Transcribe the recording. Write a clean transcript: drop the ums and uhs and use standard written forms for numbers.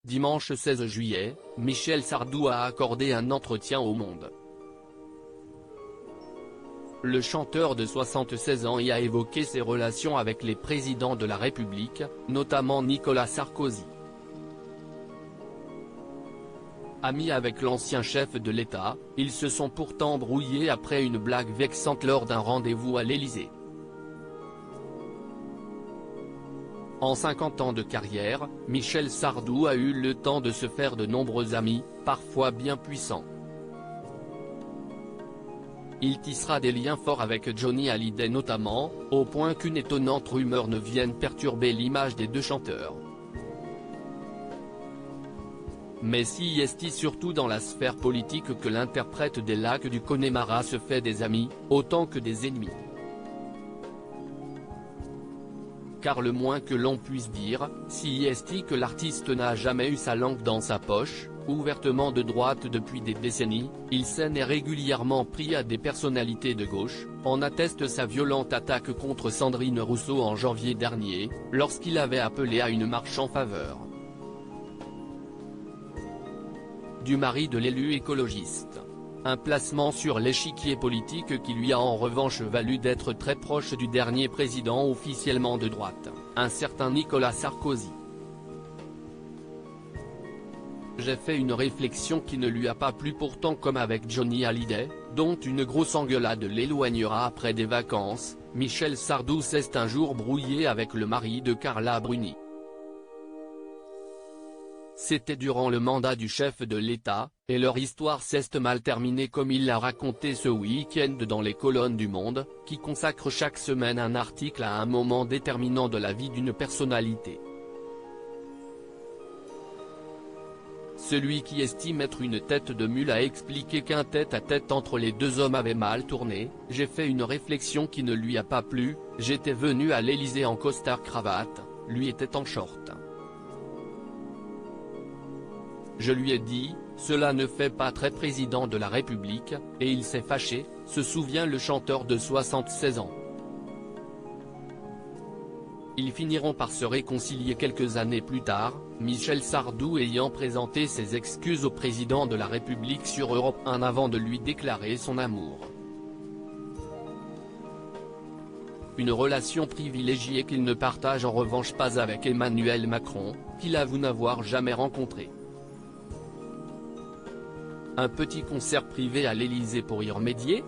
Dimanche 16 juillet, Michel Sardou a accordé un entretien au Monde. Le chanteur de 76 ans y a évoqué ses relations avec les présidents de la République, notamment Nicolas Sarkozy. Amis avec l'ancien chef de l'État, ils se sont pourtant brouillés après une blague vexante lors d'un rendez-vous à l'Élysée. En 50 ans de carrière, Michel Sardou a eu le temps de se faire de nombreux amis, parfois bien puissants. Il tissera des liens forts avec Johnny Hallyday notamment, au point qu'une étonnante rumeur ne vienne perturber l'image des deux chanteurs. Mais si est-il surtout dans la sphère politique que l'interprète des Lacs du Connemara se fait des amis, autant que des ennemis. Car le moins que l'on puisse dire, si est-il que l'artiste n'a jamais eu sa langue dans sa poche, ouvertement de droite depuis des décennies, il s'en est régulièrement pris à des personnalités de gauche, en atteste sa violente attaque contre Sandrine Rousseau en janvier dernier, lorsqu'il avait appelé à une marche en faveur du mari de l'élu écologiste. Un placement sur l'échiquier politique qui lui a en revanche valu d'être très proche du dernier président officiellement de droite, un certain Nicolas Sarkozy. J'ai fait une réflexion qui ne lui a pas plu pourtant, comme avec Johnny Hallyday, dont une grosse engueulade l'éloignera après des vacances. Michel Sardou s'est un jour brouillé avec le mari de Carla Bruni. C'était durant le mandat du chef de l'État, et leur histoire s'est mal terminée comme il l'a raconté ce week-end dans les colonnes du Monde, qui consacre chaque semaine un article à un moment déterminant de la vie d'une personnalité. Celui qui estime être une tête de mule a expliqué qu'un tête-à-tête entre les deux hommes avait mal tourné. J'ai fait une réflexion qui ne lui a pas plu, j'étais venu à l'Élysée en costard-cravate, lui était en short. Je lui ai dit, cela ne fait pas très président de la République, et il s'est fâché, se souvient le chanteur de 76 ans. Ils finiront par se réconcilier quelques années plus tard, Michel Sardou ayant présenté ses excuses au président de la République sur Europe 1 avant de lui déclarer son amour. Une relation privilégiée qu'il ne partage en revanche pas avec Emmanuel Macron, qu'il avoue n'avoir jamais rencontré. Un petit concert privé à l'Élysée pour y remédier ?